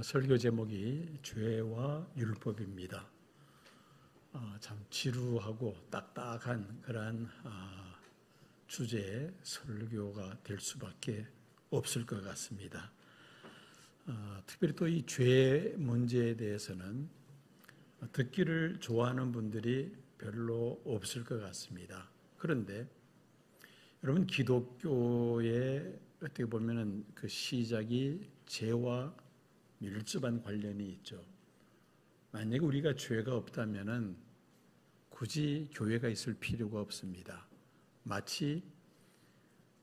설교 제목이 죄와 율법입니다. 참 지루하고 딱딱한 그런 주제의 설교가 될 수밖에 없을 것 같습니다. 특별히 또 이 죄 문제에 대해서는 듣기를 좋아하는 분들이 별로 없을 것 같습니다. 그런데 여러분, 기독교의 어떻게 보면은 그 시작이 죄와 밀접한 관련이 있죠. 만약에 우리가 죄가 없다면은 굳이 교회가 있을 필요가 없습니다. 마치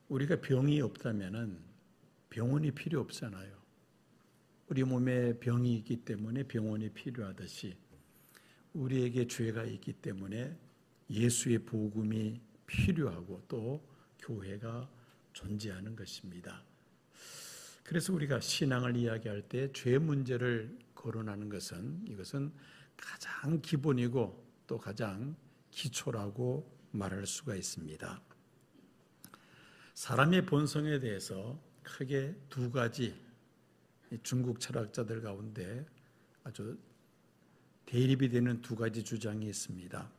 우리가 병이 없다면은 병원이 필요 없잖아요. 우리 몸에 병이 있기 때문에 병원이 필요하듯이 우리에게 죄가 있기 때문에 예수의 복음이 필요하고 또 교회가 존재하는 것입니다. 그래서 우리가 신앙을 이야기할 때 죄 문제를 거론하는 것은 이것은 가장 기본이고 또 가장 기초라고 말할 수가 있습니다. 사람의 본성에 대해서 크게 두 가지 중국 철학자들 가운데 아주 대립이 되는 두 가지 주장이 있습니다.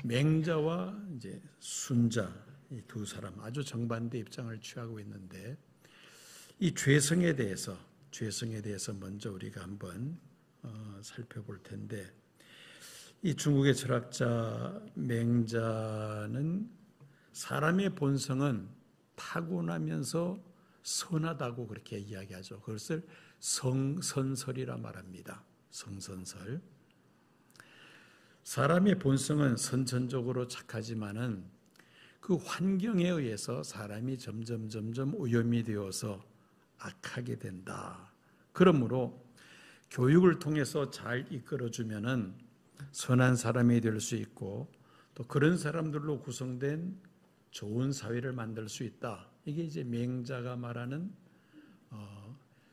맹자와 이제 순자 이 두 사람 아주 정반대 입장을 취하고 있는데 이 죄성에 대해서 먼저 우리가 한번 살펴볼 텐데 이 중국의 철학자 맹자는 사람의 본성은 타고나면서 선하다고 그렇게 이야기하죠. 그것을 성선설이라 말합니다. 성선설. 사람의 본성은 선천적으로 착하지만은 그 환경에 의해서 사람이 점점 오염이 되어서 악하게 된다. 그러므로 교육을 통해서 잘 이끌어주면은 선한 사람이 될 수 있고 또 그런 사람들로 구성된 좋은 사회를 만들 수 있다. 이게 이제 맹자가 말하는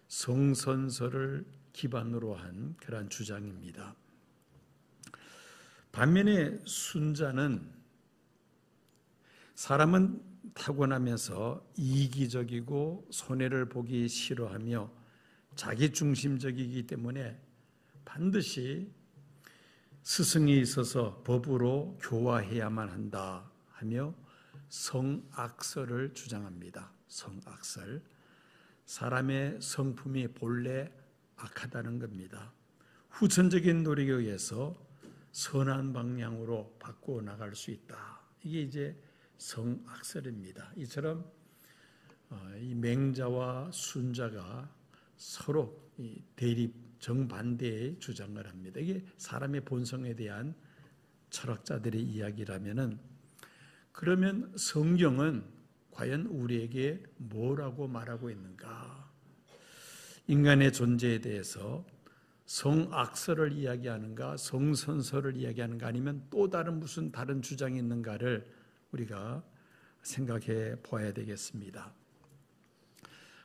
성선설을 기반으로 한 그러한 주장입니다. 반면에 순자는 사람은 타고나면서 이기적이고 손해를 보기 싫어하며 자기중심적이기 때문에 반드시 스승이 있어서 법으로 교화해야만 한다 하며 성악설을 주장합니다. 성악설. 사람의 성품이 본래 악하다는 겁니다. 후천적인 노력에 의해서 선한 방향으로 바꾸어 나갈 수 있다. 이게 이제 성악설입니다. 이처럼 이 맹자와 순자가 서로 대립 정반대의 주장을 합니다. 이게 사람의 본성에 대한 철학자들의 이야기라면은 그러면 성경은 과연 우리에게 뭐라고 말하고 있는가? 인간의 존재에 대해서 성악설을 이야기하는가, 성선설을 이야기하는가, 아니면 또 다른 무슨 다른 주장이 있는가를 우리가 생각해 보아야 되겠습니다.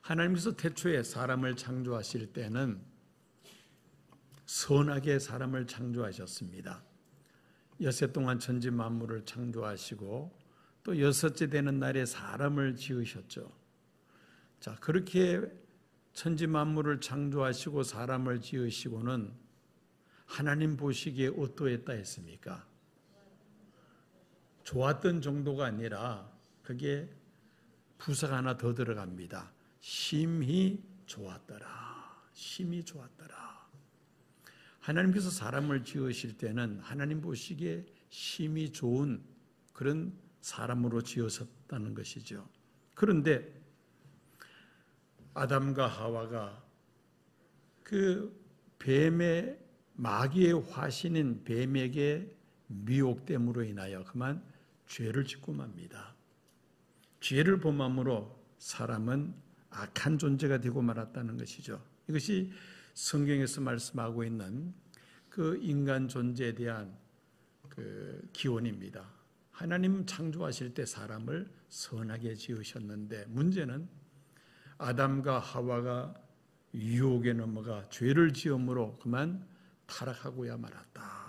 하나님께서 태초에 사람을 창조하실 때는 선하게 사람을 창조하셨습니다. 엿새 동안 천지 만물을 창조하시고 또 여섯째 되는 날에 사람을 지으셨죠. 자, 그렇게 천지 만물을 창조하시고 사람을 지으시고는 하나님 보시기에 어떠했다 했습니까? 좋았던 정도가 아니라 그게 부사가 하나 더 들어갑니다. 심히 좋았더라. 심히 좋았더라. 하나님께서 사람을 지으실 때는 하나님 보시기에 심히 좋은 그런 사람으로 지으셨다는 것이죠. 그런데 아담과 하와가 그 뱀의 마귀의 화신인 뱀에게 미혹됨으로 인하여 그만 죄를 짓고 맙니다. 죄를 범함으로 사람은 악한 존재가 되고 말았다는 것이죠. 이것이 성경에서 말씀하고 있는 그 인간 존재에 대한 그 기원입니다. 하나님 창조하실 때 사람을 선하게 지으셨는데 문제는 아담과 하와가 유혹에 넘어가 죄를 지음으로 그만 타락하고야 말았다.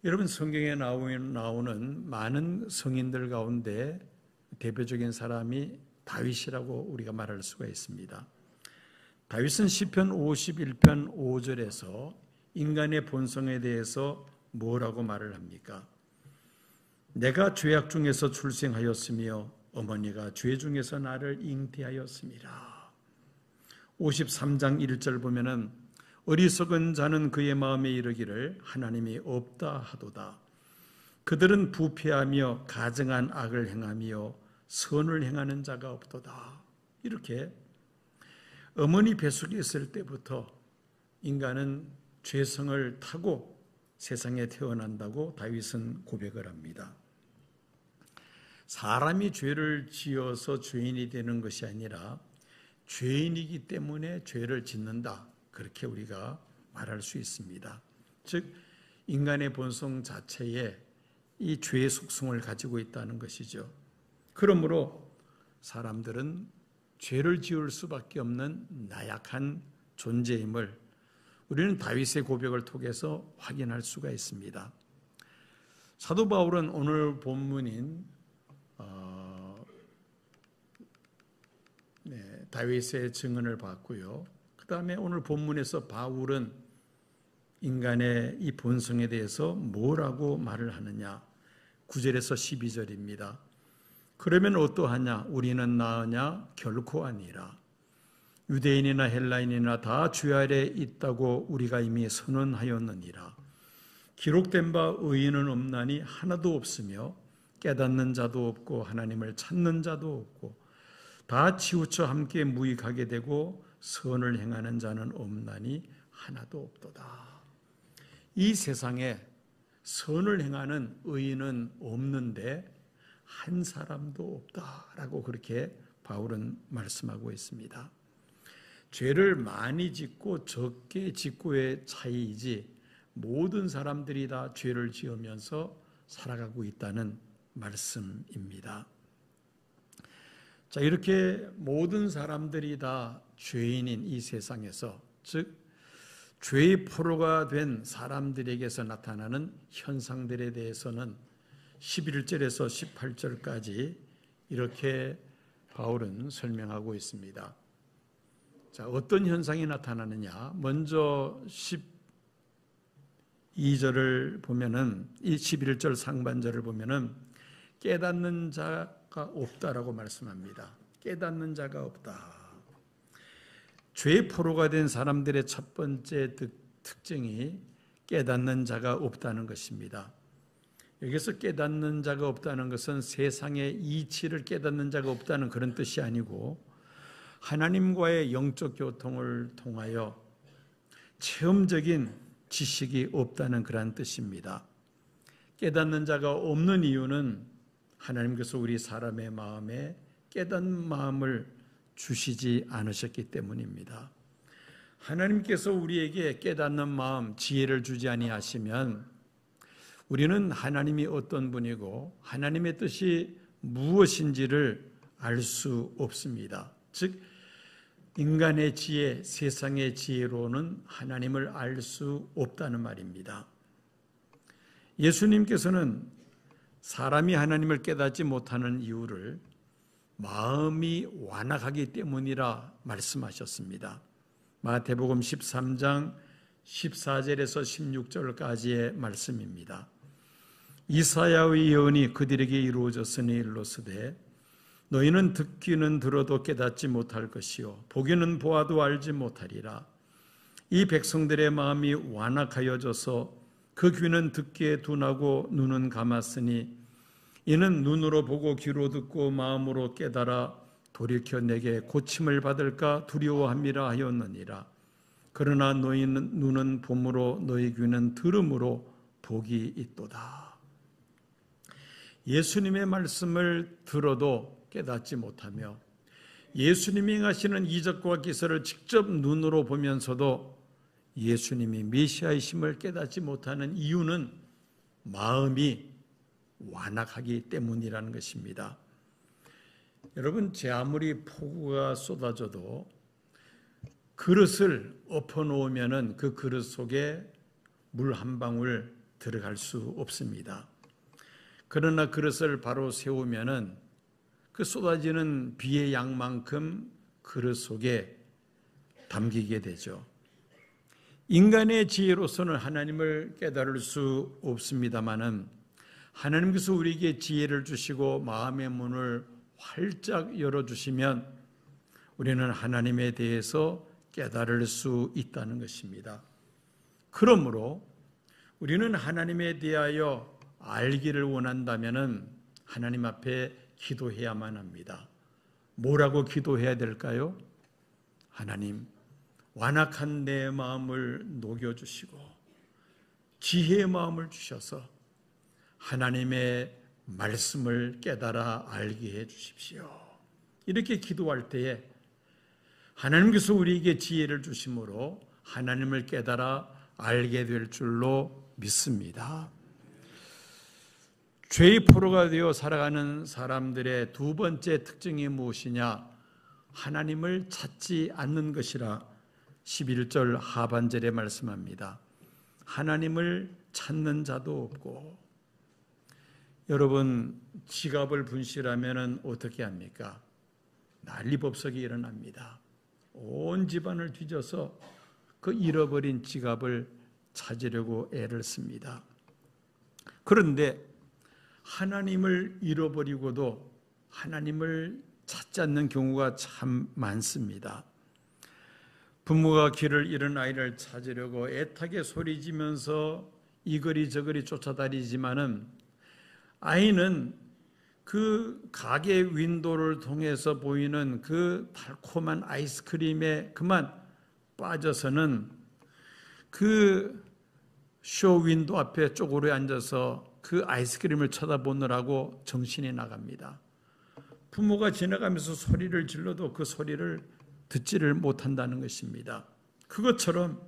여러분, 성경에 나오는 많은 성인들 가운데 대표적인 사람이 다윗이라고 우리가 말할 수가 있습니다. 다윗은 시편 51편 5절에서 인간의 본성에 대해서 뭐라고 말을 합니까? 내가 죄악 중에서 출생하였으며 어머니가 죄 중에서 나를 잉태하였음이라. 53장 1절 보면은 어리석은 자는 그의 마음에 이르기를 하나님이 없다 하도다. 그들은 부패하며 가증한 악을 행하며 선을 행하는 자가 없도다. 이렇게 어머니 뱃속에 있을 때부터 인간은 죄성을 타고 세상에 태어난다고 다윗은 고백을 합니다. 사람이 죄를 지어서 죄인이 되는 것이 아니라 죄인이기 때문에 죄를 짓는다. 그렇게 우리가 말할 수 있습니다. 즉 인간의 본성 자체에 이 죄의 속성을 가지고 있다는 것이죠. 그러므로 사람들은 죄를 지을 수밖에 없는 나약한 존재임을 우리는 다윗의 고백을 통해서 확인할 수가 있습니다. 사도 바울은 오늘 본문인 다윗의 증언을 받고요. 그 다음에 오늘 본문에서 바울은 인간의 이 본성에 대해서 뭐라고 말을 하느냐. 9절에서 12절입니다. 그러면 어떠하냐? 우리는 나으냐? 결코 아니라. 유대인이나 헬라인이나 다 죄 아래 있다고 우리가 이미 선언하였느니라. 기록된 바 의인은 없나니 하나도 없으며 깨닫는 자도 없고 하나님을 찾는 자도 없고 다 치우쳐 함께 무익하게 되고 선을 행하는 자는 없나니 하나도 없도다. 이 세상에 선을 행하는 의인은 없는데 한 사람도 없다라고 그렇게 바울은 말씀하고 있습니다. 죄를 많이 짓고 적게 짓고의 차이이지 모든 사람들이 다 죄를 지으면서 살아가고 있다는 말씀입니다. 자, 이렇게 모든 사람들이 다 죄인인 이 세상에서, 즉 죄의 포로가 된 사람들에게서 나타나는 현상들에 대해서는 11절에서 18절까지 이렇게 바울은 설명하고 있습니다. 자, 어떤 현상이 나타나느냐? 먼저 12절을 보면은, 이 11절 상반절을 보면은 깨닫는 자가 없다라고 말씀합니다. 깨닫는 자가 없다. 죄의 포로가 된 사람들의 첫 번째 특징이 깨닫는 자가 없다는 것입니다. 여기서 깨닫는 자가 없다는 것은 세상의 이치를 깨닫는 자가 없다는 그런 뜻이 아니고 하나님과의 영적 교통을 통하여 체험적인 지식이 없다는 그런 뜻입니다. 깨닫는 자가 없는 이유는 하나님께서 우리 사람의 마음에 깨닫는 마음을 주시지 않으셨기 때문입니다. 하나님께서 우리에게 깨닫는 마음, 지혜를 주지 아니하시면 우리는 하나님이 어떤 분이고 하나님의 뜻이 무엇인지를 알 수 없습니다. 즉 인간의 지혜, 세상의 지혜로는 하나님을 알 수 없다는 말입니다. 예수님께서는 사람이 하나님을 깨닫지 못하는 이유를 마음이 완악하기 때문이라 말씀하셨습니다. 마태복음 13장 14절에서 16절까지의 말씀입니다. 이사야의 예언이 그들에게 이루어졌으니 일러스되 너희는 듣기는 들어도 깨닫지 못할 것이요 보기는 보아도 알지 못하리라. 이 백성들의 마음이 완악하여져서 그 귀는 듣기에 둔하고 눈은 감았으니 이는 눈으로 보고 귀로 듣고 마음으로 깨달아 돌이켜 내게 고침을 받을까 두려워함이라 하였느니라. 그러나 너희 눈은 봄으로 너희 귀는 들음으로 복이 있도다. 예수님의 말씀을 들어도 깨닫지 못하며 예수님이 행하시는 이적과 기사를 직접 눈으로 보면서도 예수님이 메시아이심을 깨닫지 못하는 이유는 마음이 완악하기 때문이라는 것입니다. 여러분, 제 아무리 폭우가 쏟아져도 그릇을 엎어놓으면 그 그릇 속에 물 한 방울 들어갈 수 없습니다. 그러나 그릇을 바로 세우면 그 쏟아지는 비의 양만큼 그릇 속에 담기게 되죠. 인간의 지혜로서는 하나님을 깨달을 수 없습니다마는 하나님께서 우리에게 지혜를 주시고 마음의 문을 활짝 열어주시면 우리는 하나님에 대해서 깨달을 수 있다는 것입니다. 그러므로 우리는 하나님에 대하여 알기를 원한다면 하나님 앞에 기도해야만 합니다. 뭐라고 기도해야 될까요? 하나님, 완악한 내 마음을 녹여주시고 지혜의 마음을 주셔서 하나님의 말씀을 깨달아 알게 해 주십시오. 이렇게 기도할 때에 하나님께서 우리에게 지혜를 주심으로 하나님을 깨달아 알게 될 줄로 믿습니다. 죄의 포로가 되어 살아가는 사람들의 두 번째 특징이 무엇이냐? 하나님을 찾지 않는 것이라 11절 하반절에 말씀합니다. 하나님을 찾는 자도 없고. 여러분, 지갑을 분실하면 어떻게 합니까? 난리법석이 일어납니다. 온 집안을 뒤져서 그 잃어버린 지갑을 찾으려고 애를 씁니다. 그런데 하나님을 잃어버리고도 하나님을 찾지 않는 경우가 참 많습니다. 부모가 길을 잃은 아이를 찾으려고 애타게 소리지면서 이거리 저거리 쫓아다니지만은 아이는 그 가게 윈도를 통해서 보이는 그 달콤한 아이스크림에 그만 빠져서는 그 쇼 윈도 앞에 쪼그려 앉아서 그 아이스크림을 쳐다보느라고 정신이 나갑니다. 부모가 지나가면서 소리를 질러도 그 소리를 듣지를 못한다는 것입니다. 그것처럼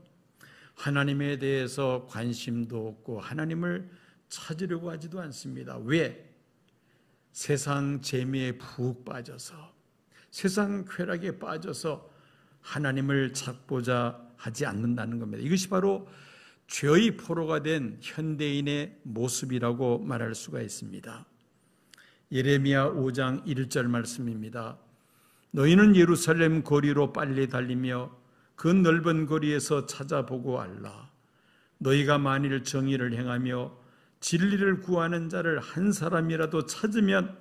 하나님에 대해서 관심도 없고 하나님을 찾으려고 하지도 않습니다. 왜? 세상 재미에 푹 빠져서, 세상 쾌락에 빠져서 하나님을 찾고자 하지 않는다는 겁니다. 이것이 바로 죄의 포로가 된 현대인의 모습이라고 말할 수가 있습니다. 예레미야 5장 1절 말씀입니다. 너희는 예루살렘 거리로 빨리 달리며 그 넓은 거리에서 찾아보고 알라. 너희가 만일 정의를 행하며 진리를 구하는 자를 한 사람이라도 찾으면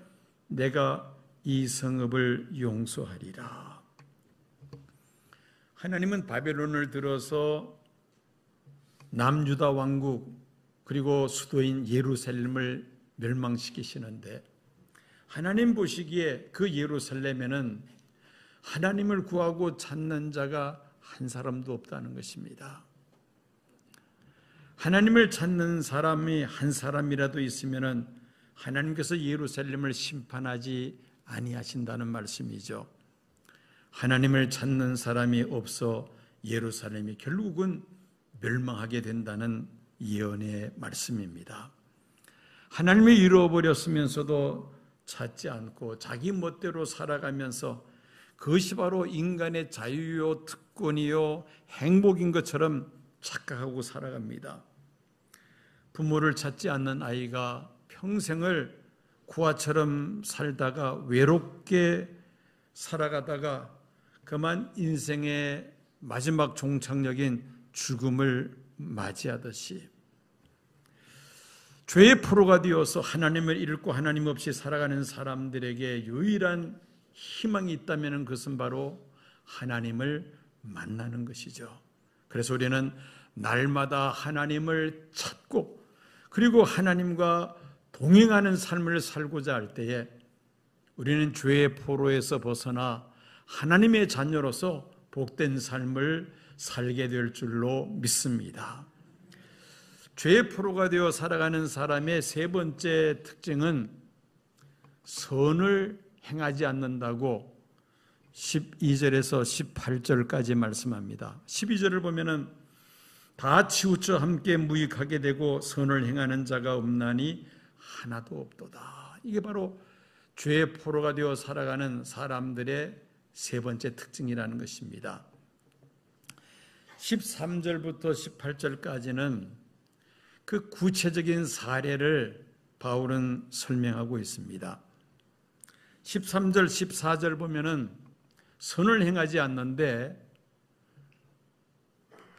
내가 이 성읍을 용서하리라. 하나님은 바벨론을 들어서 남유다 왕국 그리고 수도인 예루살렘을 멸망시키시는데 하나님 보시기에 그 예루살렘에는 하나님을 구하고 찾는 자가 한 사람도 없다는 것입니다. 하나님을 찾는 사람이 한 사람이라도 있으면 하나님께서 예루살렘을 심판하지 아니하신다는 말씀이죠. 하나님을 찾는 사람이 없어 예루살렘이 결국은 멸망하게 된다는 예언의 말씀입니다. 하나님을 잃어버렸으면서도 찾지 않고 자기 멋대로 살아가면서 그것이 바로 인간의 자유요 특권이요 행복인 것처럼 착각하고 살아갑니다. 부모를 찾지 않는 아이가 평생을 구하처럼 살다가 외롭게 살아가다가 그만 인생의 마지막 종착역인 죽음을 맞이하듯이 죄의 포로가 되어서 하나님을 잃고 하나님 없이 살아가는 사람들에게 유일한 희망이 있다면 그것은 바로 하나님을 만나는 것이죠. 그래서 우리는 날마다 하나님을 찾고 그리고 하나님과 동행하는 삶을 살고자 할 때에 우리는 죄의 포로에서 벗어나 하나님의 자녀로서 복된 삶을 살게 될 줄로 믿습니다. 죄의 포로가 되어 살아가는 사람의 세 번째 특징은 선을 행하지 않는다고 12절에서 18절까지 말씀합니다. 12절을 보면은 다 치우쳐 함께 무익하게 되고 선을 행하는 자가 없나니 하나도 없도다. 이게 바로 죄의 포로가 되어 살아가는 사람들의 세 번째 특징이라는 것입니다. 13절부터 18절까지는 그 구체적인 사례를 바울은 설명하고 있습니다. 13절, 14절 보면은 선을 행하지 않는데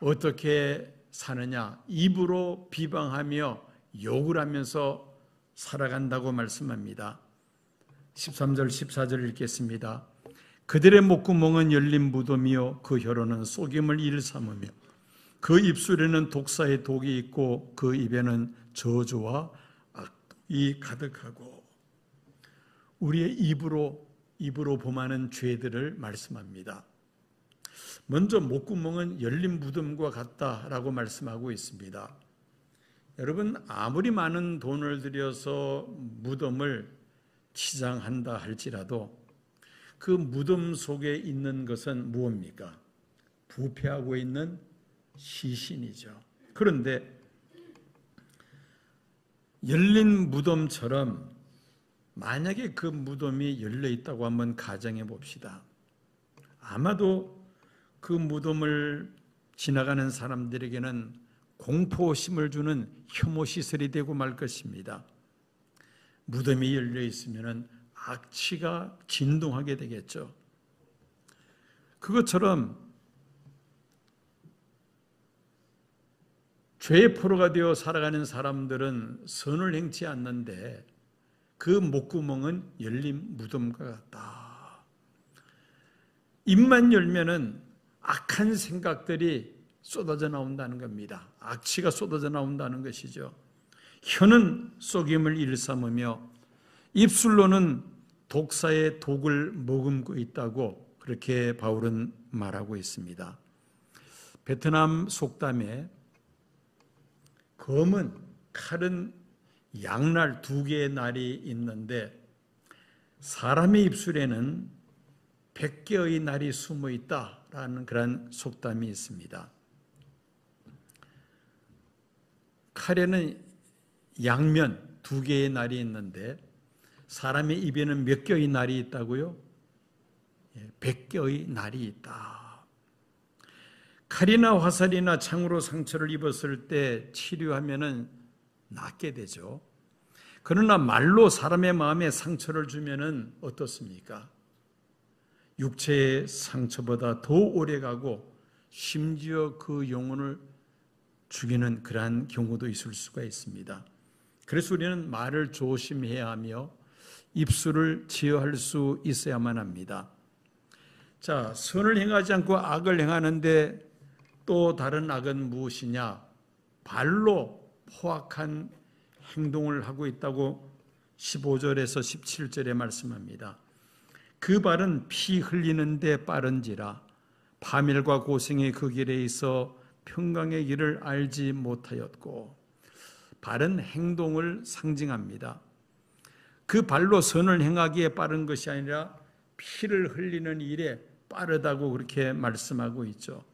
어떻게 사느냐? 입으로 비방하며 욕을 하면서 살아간다고 말씀합니다. 13절, 14절 읽겠습니다. 그들의 목구멍은 열린 무덤이요 그 혀로는 속임을 일삼으며 그 입술에는 독사의 독이 있고 그 입에는 저주와 악독이 가득하고. 우리의 입으로 범하는 죄들을 말씀합니다. 먼저 목구멍은 열린 무덤과 같다라고 말씀하고 있습니다. 여러분, 아무리 많은 돈을 들여서 무덤을 치장한다 할지라도 그 무덤 속에 있는 것은 무엇입니까? 부패하고 있는 시신이죠. 그런데 열린 무덤처럼 만약에 그 무덤이 열려 있다고 한번 가정해 봅시다. 아마도 그 무덤을 지나가는 사람들에게는 공포심을 주는 혐오 시설이 되고 말 것입니다. 무덤이 열려 있으면 악취가 진동하게 되겠죠. 그것처럼 죄의 포로가 되어 살아가는 사람들은 선을 행치 않는데 그 목구멍은 열린 무덤과 같다. 입만 열면은 악한 생각들이 쏟아져 나온다는 겁니다. 악취가 쏟아져 나온다는 것이죠. 혀는 속임을 일삼으며 입술로는 독사의 독을 머금고 있다고 그렇게 바울은 말하고 있습니다. 베트남 속담에 검은 칼은 양날 2개의 날이 있는데 사람의 입술에는 100개의 날이 숨어 있다라는 그런 속담이 있습니다. 칼에는 양면 2개의 날이 있는데 사람의 입에는 몇 개의 날이 있다고요? 100개의 날이 있다. 칼이나 화살이나 창으로 상처를 입었을 때 치료하면은 낫게 되죠. 그러나 말로 사람의 마음에 상처를 주면은 어떻습니까? 육체의 상처보다 더 오래가고 심지어 그 영혼을 죽이는 그러한 경우도 있을 수가 있습니다. 그래서 우리는 말을 조심해야 하며 입술을 제어할 수 있어야만 합니다. 자, 선을 행하지 않고 악을 행하는데 또 다른 악은 무엇이냐? 발로 포악한 행동을 하고 있다고 15절에서 17절에 말씀합니다. 그 발은 피 흘리는데 빠른지라 파멸과 고생의 그 길에 있어 평강의 길을 알지 못하였고. 발은 행동을 상징합니다. 그 발로 선을 행하기에 빠른 것이 아니라 피를 흘리는 일에 빠르다고 그렇게 말씀하고 있죠.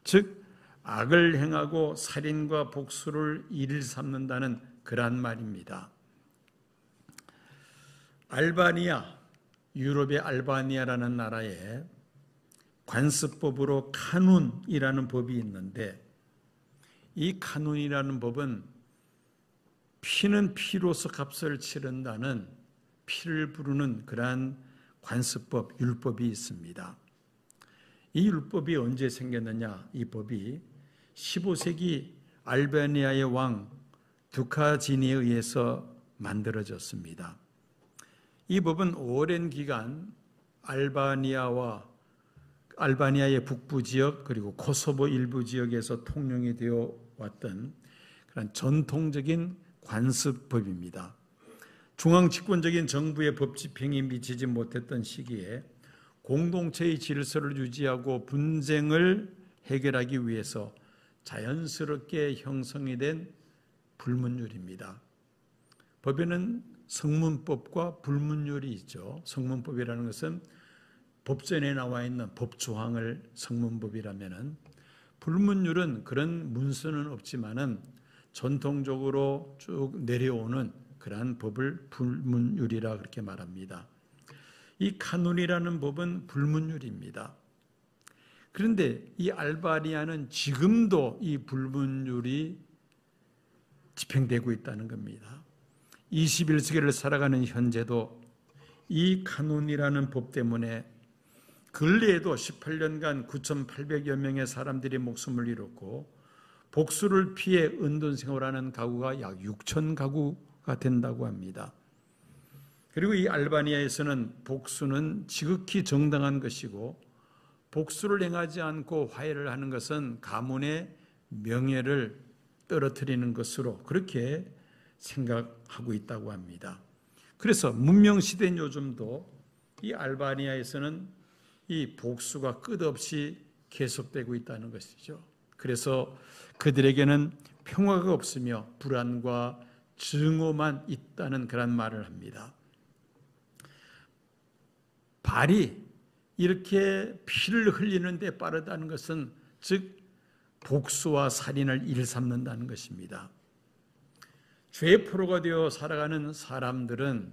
즉 악을 행하고 살인과 복수를 일삼는다는 그러한 말입니다. 알바니아, 유럽의 알바니아라는 나라에 관습법으로 카눈이라는 법이 있는데 이 카눈이라는 법은 피는 피로서 값을 치른다는 피를 부르는 그러한 관습법, 율법이 있습니다. 이 율법이 언제 생겼느냐? 이 법이 15세기 알바니아의 왕 두카지니에 의해서 만들어졌습니다. 이 법은 오랜 기간 알바니아의 북부 지역 그리고 코소보 일부 지역에서 통용이 되어 왔던 그런 전통적인 관습법입니다. 중앙 집권적인 정부의 법 집행이 미치지 못했던 시기에 공동체의 질서를 유지하고 분쟁을 해결하기 위해서 자연스럽게 형성이 된 불문율입니다. 법에는 성문법과 불문율이 있죠. 성문법이라는 것은 법전에 나와 있는 법조항을 성문법이라면은, 불문율은 그런 문서는 없지만은 전통적으로 쭉 내려오는 그러한 법을 불문율이라 그렇게 말합니다. 이 카눈이라는 법은 불문율입니다. 그런데 이 알바니아는 지금도 이 불문율이 집행되고 있다는 겁니다. 21세기를 살아가는 현재도 이 가논이라는 법 때문에 근래에도 18년간 9,800여 명의 사람들이 목숨을 잃었고 복수를 피해 은둔 생활하는 가구가 약 6천 가구가 된다고 합니다. 그리고 이 알바니아에서는 복수는 지극히 정당한 것이고 복수를 행하지 않고 화해를 하는 것은 가문의 명예를 떨어뜨리는 것으로 그렇게 생각하고 있다고 합니다. 그래서 문명시대인 요즘도 이 알바니아에서는 이 복수가 끝없이 계속되고 있다는 것이죠. 그래서 그들에게는 평화가 없으며 불안과 증오만 있다는 그런 말을 합니다. 발이 이렇게 피를 흘리는 데 빠르다는 것은 즉 복수와 살인을 일삼는다는 것입니다. 죄의 포로가 되어 살아가는 사람들은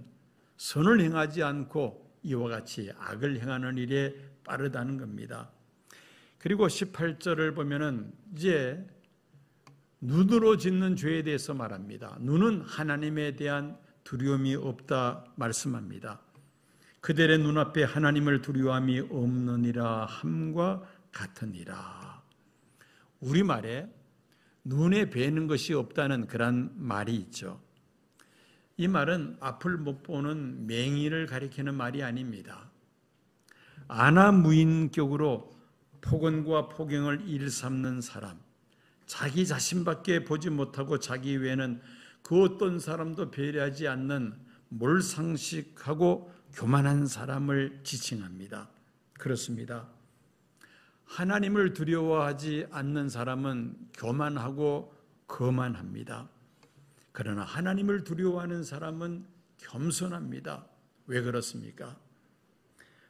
선을 행하지 않고 이와 같이 악을 행하는 일에 빠르다는 겁니다. 그리고 18절을 보면은 이제 눈으로 짓는 죄에 대해서 말합니다. 눈은 하나님에 대한 두려움이 없다 말씀합니다. 그들의 눈앞에 하나님을 두려움이 없느니라 함과 같으니라. 우리말에 눈에 뵈는 것이 없다는 그런 말이 있죠. 이 말은 앞을 못 보는 맹인을 가리키는 말이 아닙니다. 안하무인격으로 폭언과 폭행을 일삼는 사람, 자기 자신밖에 보지 못하고 자기 외에는 그 어떤 사람도 배려하지 않는 몰상식하고 교만한 사람을 지칭합니다. 그렇습니다. 하나님을 두려워하지 않는 사람은 교만하고 거만합니다. 그러나 하나님을 두려워하는 사람은 겸손합니다. 왜 그렇습니까?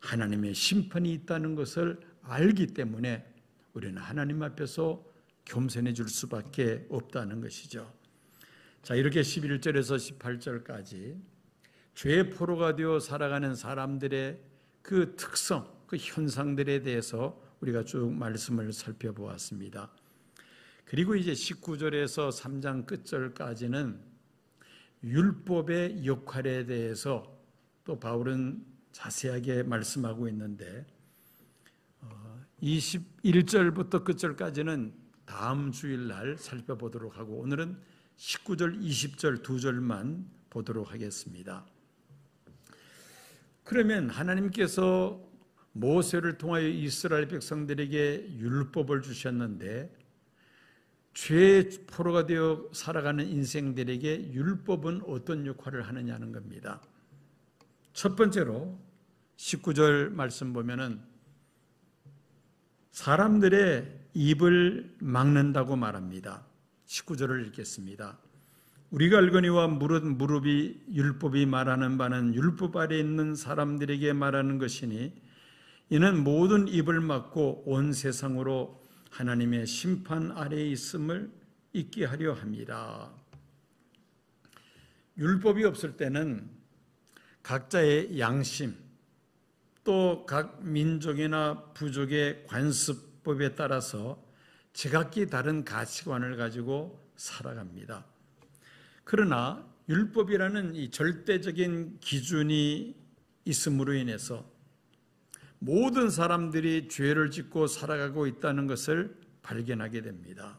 하나님의 심판이 있다는 것을 알기 때문에 우리는 하나님 앞에서 겸손해질 수밖에 없다는 것이죠. 자, 이렇게 11절에서 18절까지 죄의 포로가 되어 살아가는 사람들의 그 특성, 그 현상들에 대해서 우리가 쭉 말씀을 살펴보았습니다. 그리고 이제 19절에서 3장 끝절까지는 율법의 역할에 대해서 또 바울은 자세하게 말씀하고 있는데 21절부터 끝절까지는 다음 주일날 살펴보도록 하고 오늘은 19절, 20절 두 절만 보도록 하겠습니다. 그러면 하나님께서 모세를 통하여 이스라엘 백성들에게 율법을 주셨는데 죄의 포로가 되어 살아가는 인생들에게 율법은 어떤 역할을 하느냐는 겁니다. 첫 번째로 19절 말씀 보면은 사람들의 입을 막는다고 말합니다. 19절을 읽겠습니다. 우리가 알거니와 무릇이 율법이 말하는 바는 율법 아래에 있는 사람들에게 말하는 것이니 이는 모든 입을 막고 온 세상으로 하나님의 심판 아래에 있음을 잊게 하려 함이라. 율법이 없을 때는 각자의 양심 또 각 민족이나 부족의 관습법에 따라서 제각기 다른 가치관을 가지고 살아갑니다. 그러나 율법이라는 이 절대적인 기준이 있음으로 인해서 모든 사람들이 죄를 짓고 살아가고 있다는 것을 발견하게 됩니다.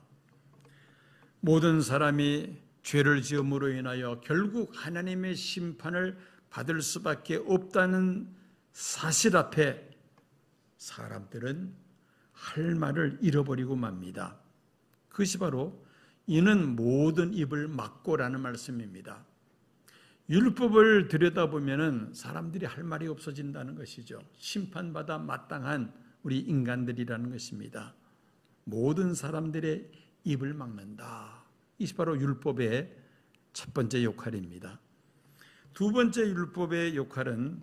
모든 사람이 죄를 지음으로 인하여 결국 하나님의 심판을 받을 수밖에 없다는 사실 앞에 사람들은 할 말을 잃어버리고 맙니다. 그것이 바로 이는 모든 입을 막고라는 말씀입니다. 율법을 들여다보면 사람들이 할 말이 없어진다는 것이죠. 심판받아 마땅한 우리 인간들이라는 것입니다. 모든 사람들의 입을 막는다. 이것이 바로 율법의 첫 번째 역할입니다. 두 번째 율법의 역할은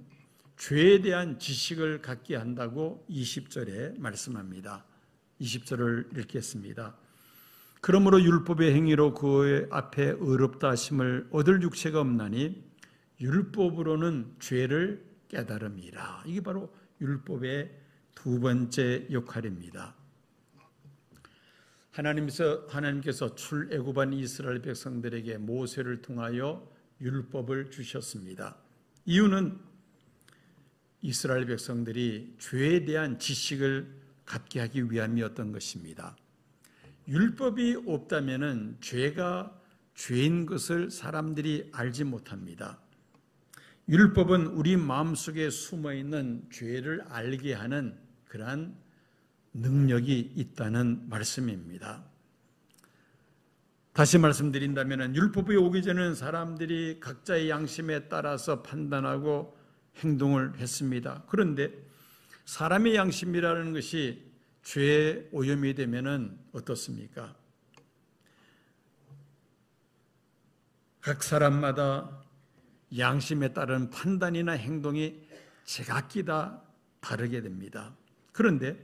죄에 대한 지식을 갖게 한다고 20절에 말씀합니다. 20절을 읽겠습니다. 그러므로 율법의 행위로 그 앞에 의롭다 하심을 얻을 육체가 없나니 율법으로는 죄를 깨달음이라. 이게 바로 율법의 두 번째 역할입니다. 하나님께서 출애굽한 이스라엘 백성들에게 모세를 통하여 율법을 주셨습니다. 이유는 이스라엘 백성들이 죄에 대한 지식을 갖게 하기 위함이었던 것입니다. 율법이 없다면 죄가 죄인 것을 사람들이 알지 못합니다. 율법은 우리 마음속에 숨어있는 죄를 알게 하는 그러한 능력이 있다는 말씀입니다. 다시 말씀드린다면 율법이 오기 전에는 사람들이 각자의 양심에 따라서 판단하고 행동을 했습니다. 그런데 사람의 양심이라는 것이 죄에 오염이 되면 어떻습니까? 각 사람마다 양심에 따른 판단이나 행동이 제각기 다 다르게 됩니다. 그런데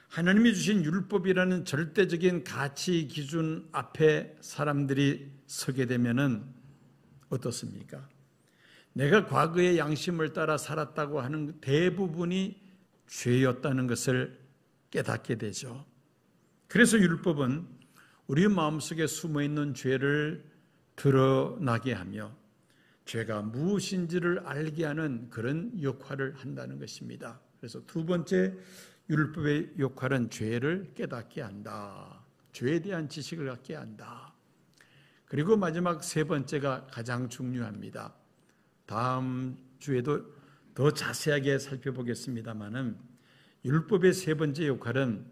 하나님이 주신 율법이라는 절대적인 가치 기준 앞에 사람들이 서게 되면 어떻습니까? 내가 과거의 양심을 따라 살았다고 하는 대부분이 죄였다는 것을 깨닫게 되죠. 그래서 율법은 우리 마음속에 숨어있는 죄를 드러나게 하며 죄가 무엇인지를 알게 하는 그런 역할을 한다는 것입니다. 그래서 두 번째 율법의 역할은 죄를 깨닫게 한다. 죄에 대한 지식을 갖게 한다. 그리고 마지막 세 번째가 가장 중요합니다. 다음 주에도 더 자세하게 살펴보겠습니다마는 율법의 세 번째 역할은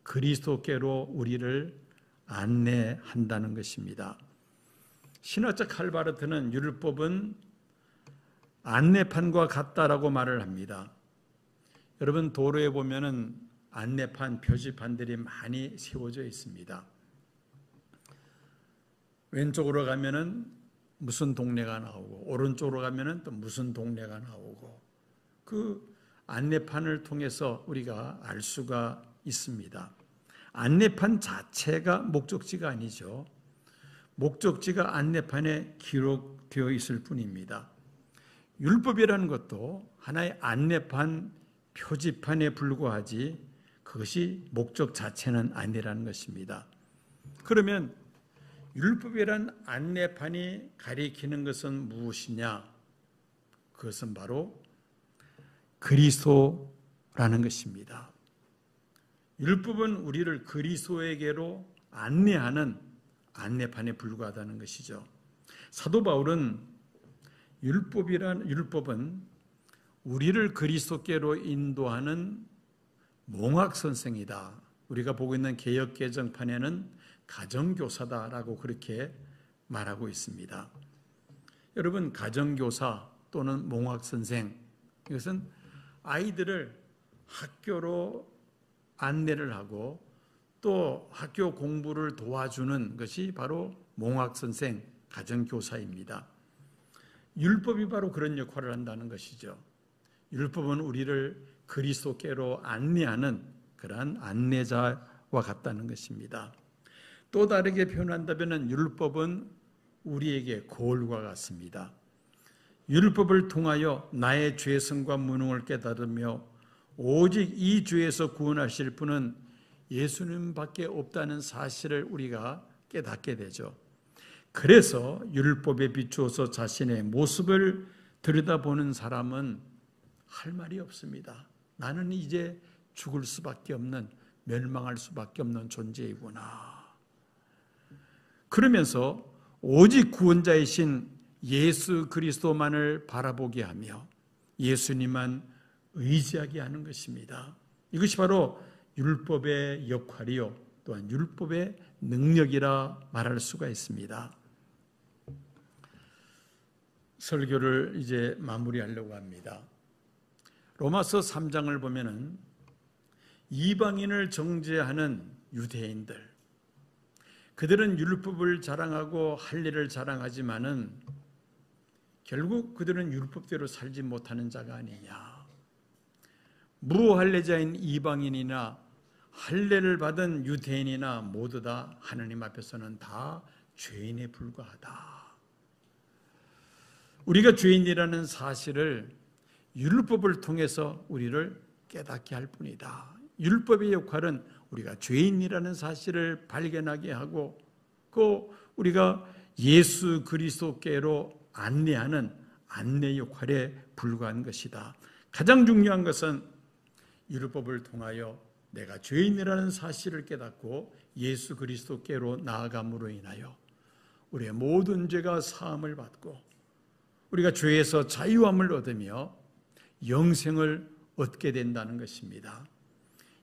그리스도께로 우리를 안내한다는 것입니다. 신학자 칼바르트는 율법은 안내판과 같다라고 말을 합니다. 여러분 도로에 보면은 안내판, 표지판들이 많이 세워져 있습니다. 왼쪽으로 가면은 무슨 동네가 나오고 오른쪽으로 가면은 또 무슨 동네가 나오고 그 안내판을 통해서 우리가 알 수가 있습니다. 안내판 자체가 목적지가 아니죠. 목적지가 안내판에 기록되어 있을 뿐입니다. 율법이라는 것도 하나의 안내판, 표지판에 불과하지 그것이 목적 자체는 아니라는 것입니다. 그러면 율법이란 안내판이 가리키는 것은 무엇이냐? 그것은 바로 그리스도라는 것입니다. 율법은 우리를 그리스도에게로 안내하는 안내판에 불과하다는 것이죠. 사도 바울은 율법은 우리를 그리스도께로 인도하는 몽학선생이다. 우리가 보고 있는 개역개정판에는 가정교사다라고 그렇게 말하고 있습니다. 여러분 가정교사 또는 몽학선생 이것은 아이들을 학교로 안내를 하고 또 학교 공부를 도와주는 것이 바로 몽학선생, 가정교사입니다. 율법이 바로 그런 역할을 한다는 것이죠. 율법은 우리를 그리스도께로 안내하는 그러한 안내자와 같다는 것입니다. 또 다르게 표현한다면 율법은 우리에게 거울과 같습니다. 율법을 통하여 나의 죄성과 무능을 깨달으며 오직 이 죄에서 구원하실 분은 예수님밖에 없다는 사실을 우리가 깨닫게 되죠. 그래서 율법에 비추어서 자신의 모습을 들여다보는 사람은 할 말이 없습니다. 나는 이제 죽을 수밖에 없는, 멸망할 수밖에 없는 존재이구나. 그러면서 오직 구원자이신 예수 그리스도만을 바라보게 하며 예수님만 의지하게 하는 것입니다. 이것이 바로 율법의 역할이요 또한 율법의 능력이라 말할 수가 있습니다. 설교를 이제 마무리하려고 합니다. 로마서 3장을 보면은 이방인을 정죄하는 유대인들, 그들은 율법을 자랑하고 할례를 자랑하지만은 결국 그들은 율법대로 살지 못하는 자가 아니냐. 무할례자인 이방인이나 할례를 받은 유대인이나 모두 다 하나님 앞에서는 다 죄인에 불과하다. 우리가 죄인이라는 사실을 율법을 통해서 우리를 깨닫게 할 뿐이다. 율법의 역할은 우리가 죄인이라는 사실을 발견하게 하고 또 우리가 예수 그리스도께로 안내하는 안내 역할에 불과한 것이다. 가장 중요한 것은 율법을 통하여 내가 죄인이라는 사실을 깨닫고 예수 그리스도께로 나아감으로 인하여 우리의 모든 죄가 사함을 받고 우리가 죄에서 자유함을 얻으며 영생을 얻게 된다는 것입니다.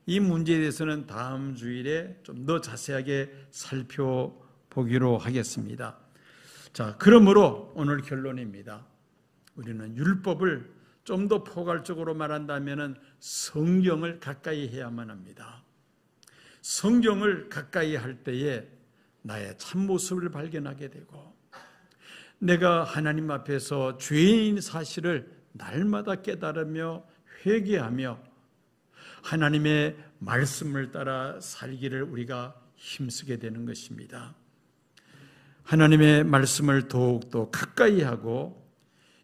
이 문제에 대해서는 다음 주일에 좀 더 자세하게 살펴보기로 하겠습니다. 자, 그러므로 오늘 결론입니다. 우리는 율법을 좀 더 포괄적으로 말한다면 성경을 가까이 해야만 합니다. 성경을 가까이 할 때에 나의 참모습을 발견하게 되고 내가 하나님 앞에서 죄인 사실을 날마다 깨달으며 회개하며 하나님의 말씀을 따라 살기를 우리가 힘쓰게 되는 것입니다. 하나님의 말씀을 더욱더 가까이 하고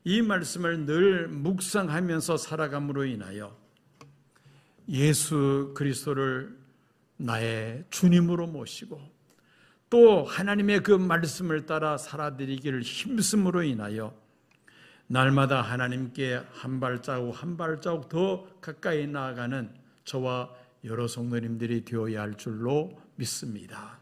이 말씀을 늘 묵상하면서 살아감으로 인하여 예수 그리스도를 나의 주님으로 모시고 또 하나님의 그 말씀을 따라 살아드리기를 힘쓰므로 인하여 날마다 하나님께 한 발자국 한 발자국 더 가까이 나아가는 저와 여러 성도님들이 되어야 할 줄로 믿습니다.